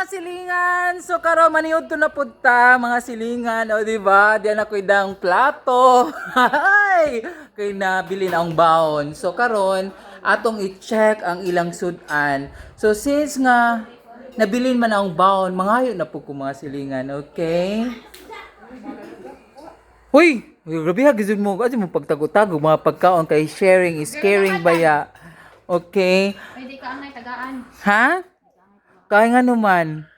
mga silingan. So karon maniud to na punta mga silingan, o di ba? Diyan ako idang plato. Hay! Kay nabili na ang baon. So karon atong i-check ang ilang sudan. So since nga nabilin man ang baon, mangayo na po ko mga silingan, okay? Hoy, grabe ha gizud mo. Kasi mo pagtago-tago mga pagkaon kay sharing is caring baya. Okay? Pwede ka ang tagaan. Ha? Kaya nga naman.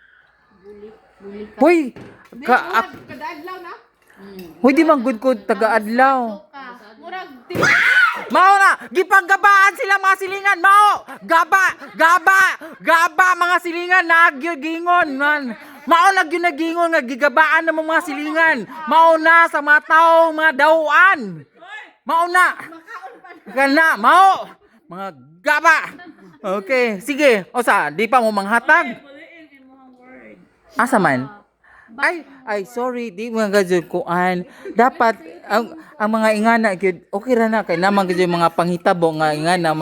Hoy, Kada-adlaw na? hoy di man good ko taga-adlaw. Murag Mao na, gipanggabaan sila mga silingan, mao. Gaba mga silingan nagyugingon man. Mao nagyunagingon nga gigabaan ng mga silingan. Mao na sa mga tao, mga dawaan. Mao na. Kana, mao. Mga gaba. Okay, sige. Osa, di pa mo manghatag. Asa man? Ay, sorry, di mga gajud kuan. Dapat ang mga ingana gyud okay ra na kay naman gyud mga panghitabo nga ingana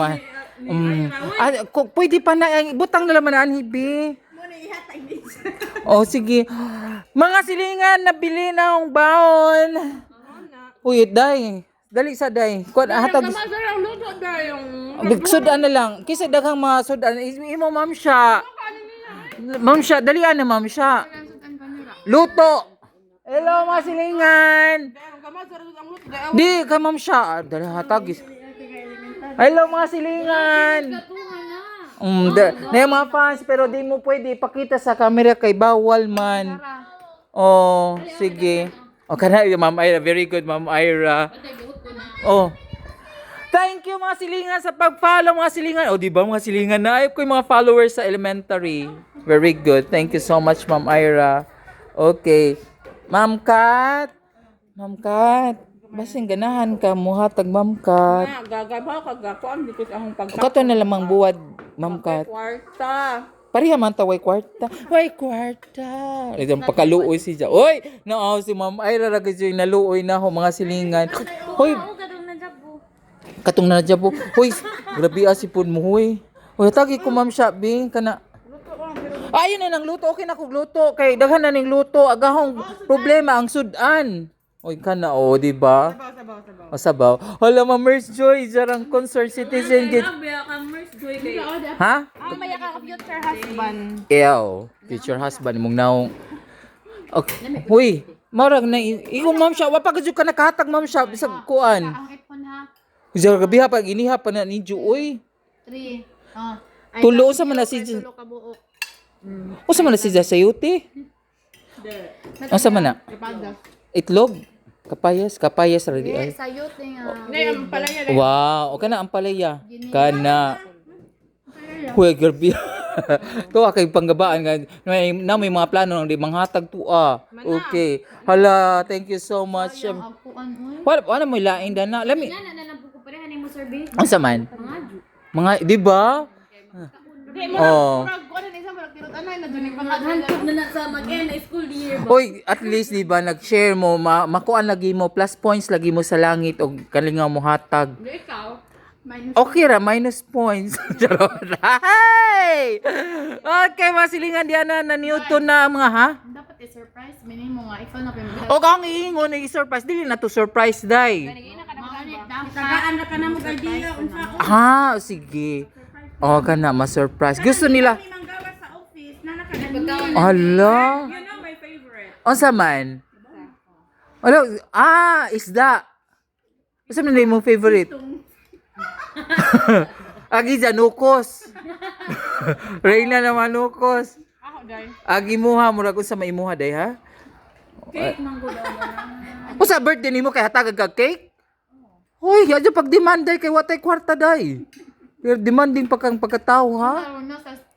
pwede pa na butang na laman ani bi. Oh, sige. Mga silingan nabili na ang baon. Uy, day. Dali sa day. Kuan hatag. masarang luto dayong. Sudan na lang. Kisa daghang mga sudan. Imo ma'am siya. Ma'am siya, dalian na ma'am siya. Luto. Hello mga silingan. Ang luto dayo. Di ka ma'am siya. Dali hatagis. Hello mga silingan. Na yung mga fans pero di mo pwede ipakita sa camera kay bawal man. Oh, sige. O kana Ma'am Ira, very good Ma'am Ira. Oh. Thank you mga silingan sa pag-follow mga silingan. O di ba mga silingan na ay ko yung mga followers sa elementary. Very good. Thank you so much Ma'am Ira. Okay. Ma'am Kat. Ma'am Kat. Basing ganahan ka muhatag Ma'am Kat. Gagabaw kag gakuan dikit akong pagka. Kato na lamang buwad Ma'am Kat. Kwarta. Pariha man ta way kwarta. Way kwarta. Ito pakaluoy si Ja. Oy, naaw si Ma'am Ira ra gyud naluoy na ho mga silingan. Hoy, katong na jabo. Hoy, grabe asipon mo hoy. Hoy, tagi ko Ma'am Shabi kana. Ayun na nang luto. Okay na kog luto kay daghan na ning luto. Agahong problema ang sudan. Oy kana di ba? Sabaw. O sabaw. Hala Ma'am Merce Joy, jarang concert citizen gid. Ha? Maya ka future husband. Ew, future husband mong naong. Okay. Huy, marag na iyong Ma'am siya, wa pa gud ka nakahatag Ma'am siya bisag kuan. Ang iPhone ha. Usa gabi ha pag iniha pa na ni Juoy. 3. Oh. Tulo sa man na si Tulo ka buok. Usa man na si Sayuti. Usa man na? Kapagas. Itlog. Kapayas ready ay. Sayot nga. Nay ang palaya. Wow, o kana ang palaya. Kana. Huy, grabe. To kay panggabaan nga may mga plano nang di manghatag tuwa. Okay. Hala, thank you so much. Ako ano? Wala mo lain dana. Lami. Yan na lang po pareha ni mo survey. Unsa man? Mga di ba? Di mo Oh. murag kuan ni sa murag kirot anay na duning pangalan. Hantod na na sa mag-end school year. Hoy, at least di ba nag-share mo, makuan lagi mo plus points lagi mo sa langit o kalingaw mo hatag. Ikaw. Minus. Okay ra, minus points. Charot. Hey! Okay, masilingan diyan na Newton na mga ha? Dapat i-surprise. Minin mo nga. Ikaw na pa yung O kang iingon i-surprise, dili na to surprise day. tagaan na ka na mo idea. Ah, sige. O kana ma-surprise. Gusto nila. Manggawas sa office na nakaganda. Hala. You know my favorite. Unsa man? Ano? Isda. Unsa man mo favorite? Agi janukos. Reyna na manukos. Ako dai. Agi muha murag unsa maimuha day ha? Cake mango daw. Usa birthday nimo kay hatag kag cake? Hoy, adyo pag demand day kay watay kwarta day. Pero demanding pa kang pagkatao ha?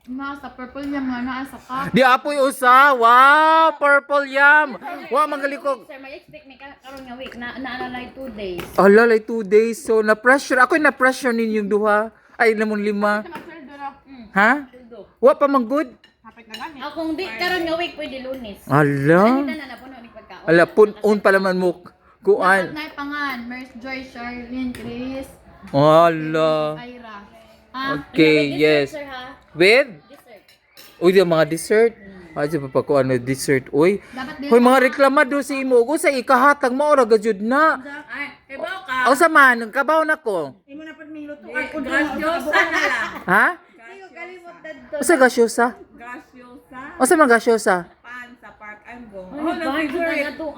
Nasa purple yam nga naa sa cup. Di apoy usa. Wow, purple yam. Wow, manggalikog. Sir, may expect me karon nga week na like 2 days. Ala, like 2 days. So, na-pressure. Ako na-pressure ninyong duha. Ay, namon 5. Masweldo na. Ha? Wa pa man good? Hapit na gani. Akong di karon nga week pwede Lunes. Ala. Na puno ni pagkaon. Ala, pun pala man mo. Dapat Kuan. na ipangan. Merce Joy, Charlene, Chris, Ala. Ira. Ha? Okay, May dessert, yes. Sir, ha? With? Dessert. Uy, yung mga dessert. Ay, sa pa ko ano dessert. Uy. Dapat Hoy mga reklamado si imo. Kung sa ikahatag mo ora gajud na. Ay, kay bao ka. O sa man, kabaw na ko. Imo na pud may lutuan. Graciosa na lang. Ha? Ayaw kalimot O sa gasyosa? Graciosa. O sa mga gasyosa? Pan sa Park Angong. Ay, bakit na to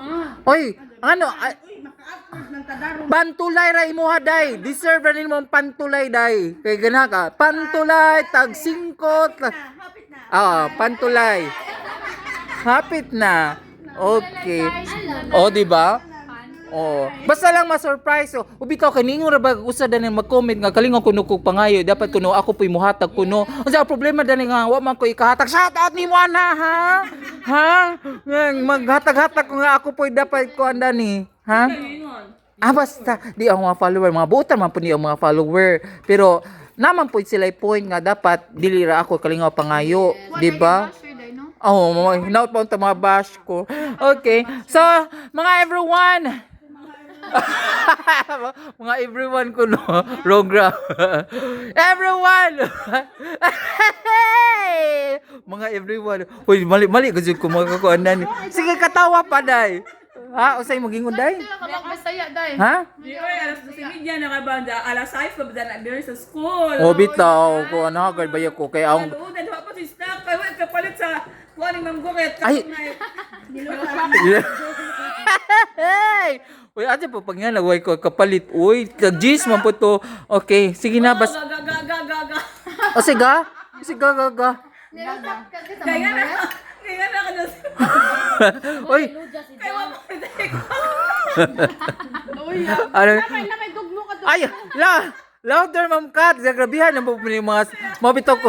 Oy, ano? Uy, maka-upload ng tadaro. Pantulay ra imo day. Deserve ra nimo ang pantulay day. Kay gana ka. Pantulay tag 5. Hapit na. Pantulay. Hapit na. Okay. O, di ba? Oh, basta lang ma-surprise. Oh, ubitaw kaningo ra ba usa dani mag-comment nga kalingon kuno kog pangayo dapat kuno ako puy muhatag kuno. Unsa problema dani nga wa man ko ikahatag. Shout out nimo ana ha? Ha? Maghatag-hatag ko nga ako puy dapat ko andani. Ha? Basta di ang mga follower, mga buta man po ni ang mga follower. Pero naman po sila point nga dapat dili ra ako kalingaw pangayo, di ba? Oh, hinaut pa unta mga bash ko. Okay. So, mga everyone, mga everyone ko no, Rogra. Everyone. Mga everyone. Hoy, mali kasi ko magkakuanan. Sige katawa pa day. Ha, usay maging unday? Masaya, day. Ha? Di oy, alas 12 na ka ba? Alas 6 pa ba na diri sa school? O bitaw ko ano agad ba ko kay ang Ano, dahil pa si snack kay wa kapalit sa kuaning mangguket. Ay. Hey! Uy, ate po pag nga nagway ko kapalit. Uy, kag-gis man po to. Okay, sige na bas. Gaga. O siga? Siga gaga. Kaya na ka na. Uy, Kaya wa pa ano? may dugmo ka Ay, louder ma'am Kat. Grabihan na po yung mga mabito ko.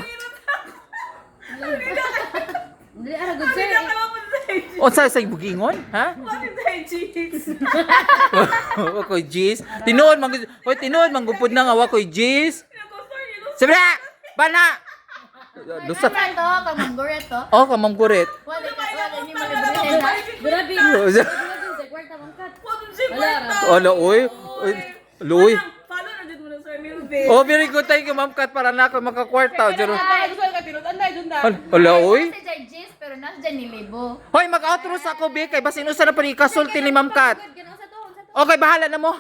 Dili ara good sir. O sa bugingon, ha? What is that cheese? Ako Gis. Tinuod man gupod na nga wa ko Gis. Sabi na! Bana! Lusat. Ito, kamangguret to. Oh, kamam kurit. Wala ni malibre na. Grabe. Kwarta mangkat. Ano, uy? Luy. Follow na dito mo na Sir Milvin. Oh, very good. Thank you, ma'am Kat. Para na ako makakwarta. Jaro. Gusto ka tinutan na dun na. Hala, uy. Kasi dyan Jis, pero nasa dyan ni Libo. Hoy, mag-outro sa ako, Be. Kay basin usa na pa ni kasulti ni ma'am Kat. Gano'n sa to. Okay, bahala na mo.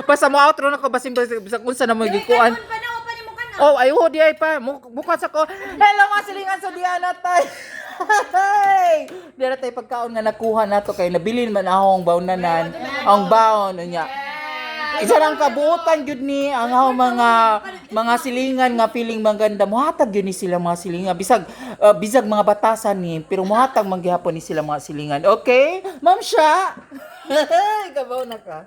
Basta mo outro na ko. Basin unsa na mo gikuan. Oh, ay di ay pa. Bukas ako. Hello mga silingan sa Diana tay. Hey! Dira tay pagkaon nga nakuha nato kay nabilin man akong bawnanan. Ang baon niya. Isa lang kabuotan jud ni ang mga silingan nga feeling maganda. Muhatag yun ni sila mga silingan. Bisag mga batasan ni, pero muhatag man gihapon ni sila mga silingan. Okay? Ma'am siya. Kabaw na ka.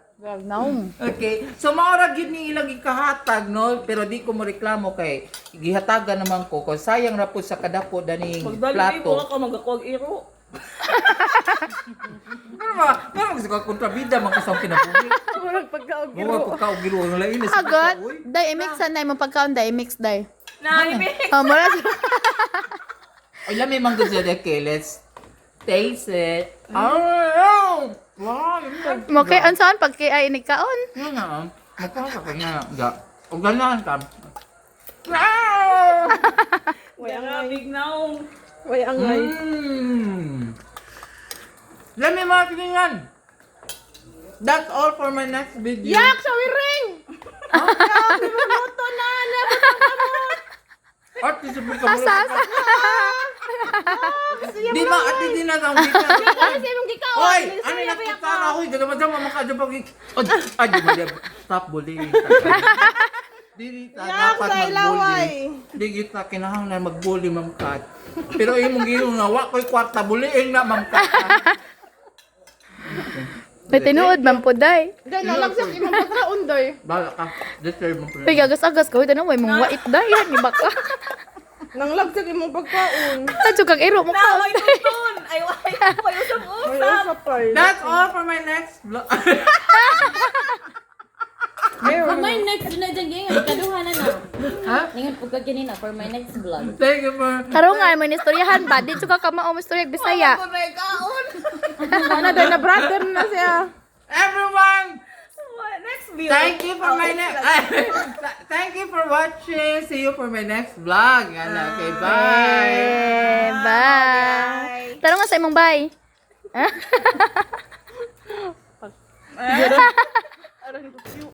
Okay. So maura gyud ni ilang ikahatag no, pero di ko mo reklamo kay gihatagan naman ko kung sayang ra po sa kadapo daning plato. ako magkakuag iro. Ano ba? Ano sa kontrabida man kasang kinabuhi. Murag pagkaog Mo pagkaog giro ang lain na Agad, day mix na mo pagkaon day mix day. Naimik. Mura Ay lami man gud sa deke. Let's taste it. Oh! Wow! mo kay unsaon pag kay ay nikaon. Nga nga. Magpasa ka nga. Ga. O ganahan ka. Wala nga big now. Let me mga kilingan. That's all for my next video. Yak sa wiring. At isa mo ka Asas. Di ba? At di na ang kita. Kasi mong gikaon. Hoy! Ano yung nakita na ako? Gagamadan mo makadyo pag... Ay, di ba? Stop bullying. Di dapat mag-bully. Di kita kinahanglan mag-bully, Ma'am Kat. Pero yung mong ginoon nga, wa ko'y kwarta bullying na, Ma'am Kat. May tinuod man po day. Nalagsak imong pagkaon day. Bala ka. Deserve mo. Uy gagas-agas ko ito na may mong wait day ni baka. Nang lagsak imong pagkaon. Adto kag iro mo ka. Ay, tutun! Ay, why usap-usap? That's all for my next vlog. For my next na dyan, ganyan. Ikaduha na na. Ha? Ngayon po ka ganina for my next vlog. Thank you for... Taro nga mo ni istoryahan ba? Di ka kamao mo istorya Bisaya. Ano day na brother na siya. Everyone! Next video. Thank you for my next... Thank you for watching. See you for my next vlog. Okay, bye! Bye. sa imong bay.